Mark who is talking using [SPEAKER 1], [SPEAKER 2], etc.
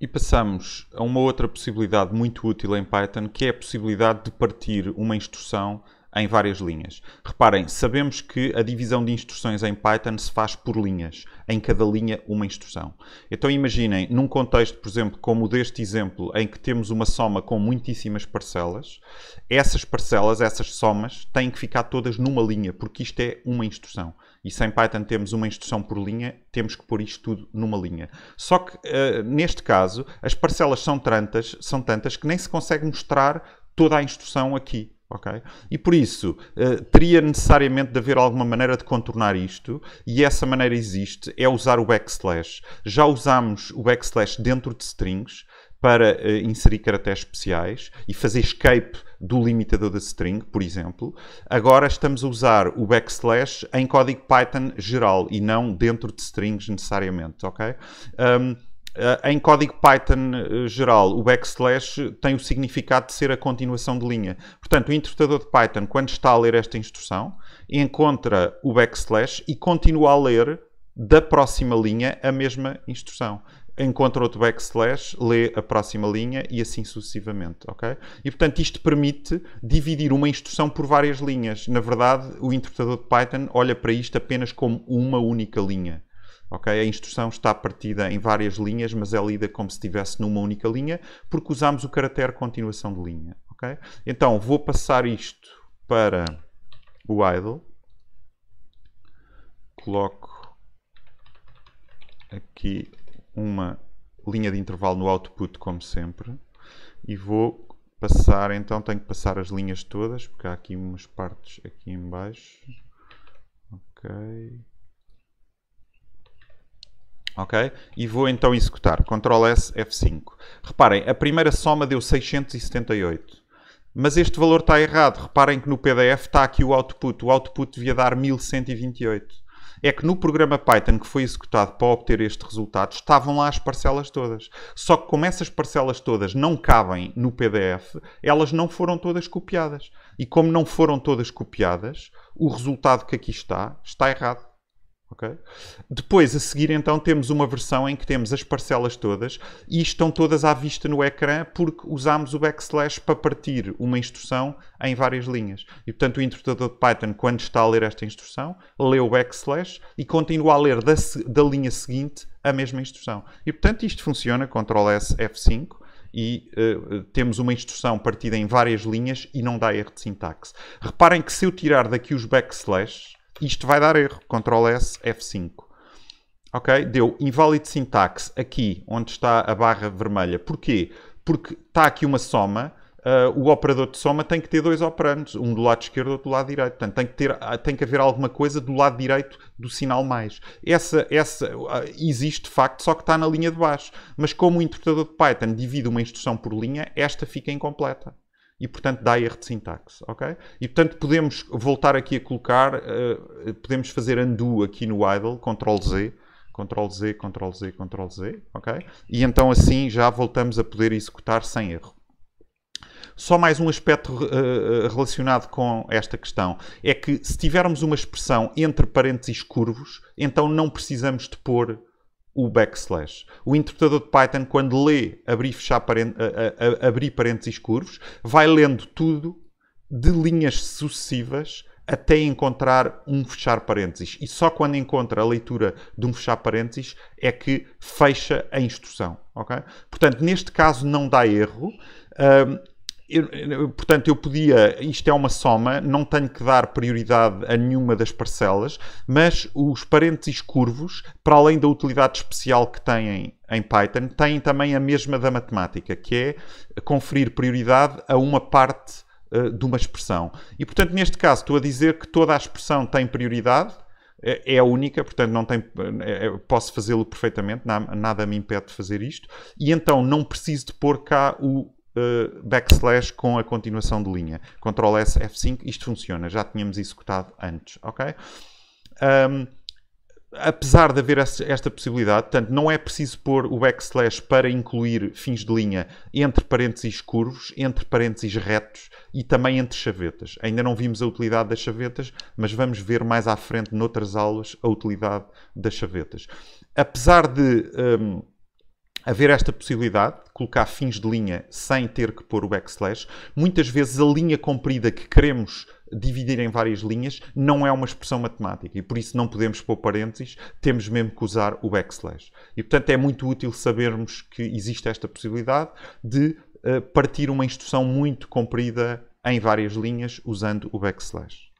[SPEAKER 1] E passamos a uma outra possibilidade muito útil em Python, que é a possibilidade de partir uma instrução em várias linhas. Reparem, sabemos que a divisão de instruções em Python se faz por linhas. Em cada linha, uma instrução. Então imaginem, num contexto, por exemplo, como o deste exemplo, em que temos uma soma com muitíssimas parcelas, essas parcelas, essas somas, têm que ficar todas numa linha, porque isto é uma instrução. E se em Python temos uma instrução por linha, temos que pôr isto tudo numa linha. Só que, neste caso, as parcelas são tantas que nem se consegue mostrar toda a instrução aqui. Okay? E por isso, teria necessariamente de haver alguma maneira de contornar isto, e essa maneira existe, é usar o backslash. Já usámos o backslash dentro de strings para inserir caracteres especiais e fazer escape do limitador da string, por exemplo. Agora estamos a usar o backslash em código Python geral e não dentro de strings necessariamente. Okay? Em código Python geral, o backslash tem o significado de ser a continuação de linha. Portanto, o interpretador de Python, quando está a ler esta instrução, encontra o backslash e continua a ler da próxima linha a mesma instrução. Encontra outro backslash, lê a próxima linha e assim sucessivamente. Okay? E, portanto, isto permite dividir uma instrução por várias linhas. Na verdade, o interpretador de Python olha para isto apenas como uma única linha. Okay? A instrução está partida em várias linhas, mas é lida como se estivesse numa única linha, porque usamos o caractere continuação de linha. Okay? Então, vou passar isto para o idle. Coloco aqui uma linha de intervalo no output, como sempre. E vou passar, então, tenho que passar as linhas todas, porque há aqui umas partes aqui em baixo. Ok. Ok? E vou então executar. Ctrl S, F5. Reparem, a primeira soma deu 678. Mas este valor está errado. Reparem que no PDF está aqui o output. O output devia dar 1128. É que no programa Python que foi executado para obter este resultado, estavam lá as parcelas todas. Só que como essas parcelas todas não cabem no PDF, elas não foram todas copiadas. E como não foram todas copiadas, o resultado que aqui está errado. Okay? Depois, a seguir, então, temos uma versão em que temos as parcelas todas e estão todas à vista no ecrã porque usámos o backslash para partir uma instrução em várias linhas. E, portanto, o interpretador de Python, quando está a ler esta instrução, lê o backslash e continua a ler da linha seguinte a mesma instrução. E, portanto, isto funciona, Ctrl S, F5, e temos uma instrução partida em várias linhas e não dá erro de sintaxe. Reparem que se eu tirar daqui os backslashes, isto vai dar erro. Ctrl S, F5. Ok? Deu inválido sintaxe aqui, onde está a barra vermelha. Porquê? Porque está aqui uma soma. O operador de soma tem que ter dois operandos. Um do lado esquerdo e outro do lado direito. Portanto, tem que haver alguma coisa do lado direito do sinal mais. Essa existe de facto, só que está na linha de baixo. Mas como o interpretador de Python divide uma instrução por linha, esta fica incompleta. E, portanto, dá erro de sintaxe, ok? E, portanto, podemos voltar aqui a colocar, podemos fazer undo aqui no idle, Ctrl-Z, Ctrl-Z, Ctrl-Z, Ctrl-Z, ok? E, então, assim, já voltamos a poder executar sem erro. Só mais um aspecto relacionado com esta questão é que, se tivermos uma expressão entre parênteses curvos, então não precisamos de pôr o backslash. O interpretador de Python, quando lê abrir parênteses curvos, vai lendo tudo de linhas sucessivas até encontrar um fechar parênteses. E só quando encontra a leitura de um fechar parênteses é que fecha a instrução. Okay? Portanto, neste caso não dá erro. Portanto, eu podia, isto é uma soma, não tenho que dar prioridade a nenhuma das parcelas, mas os parênteses curvos, para além da utilidade especial que têm em Python, têm também a mesma da matemática, que é conferir prioridade a uma parte de uma expressão. E, portanto, neste caso, estou a dizer que toda a expressão tem prioridade, é a única, portanto, não tem, posso fazê-lo perfeitamente, nada me impede de fazer isto, e então não preciso de pôr cá o backslash com a continuação de linha. Ctrl S, F5, isto funciona, já tínhamos executado antes, ok? Apesar de haver esta possibilidade, portanto, não é preciso pôr o backslash para incluir fins de linha entre parênteses curvos, entre parênteses retos e também entre chavetas. Ainda não vimos a utilidade das chavetas, mas vamos ver mais à frente, noutras aulas, a utilidade das chavetas. Apesar de haver esta possibilidade de colocar fins de linha sem ter que pôr o backslash. Muitas vezes a linha comprida que queremos dividir em várias linhas não é uma expressão matemática e por isso não podemos pôr parênteses, temos mesmo que usar o backslash. E portanto é muito útil sabermos que existe esta possibilidade de partir uma instrução muito comprida em várias linhas usando o backslash.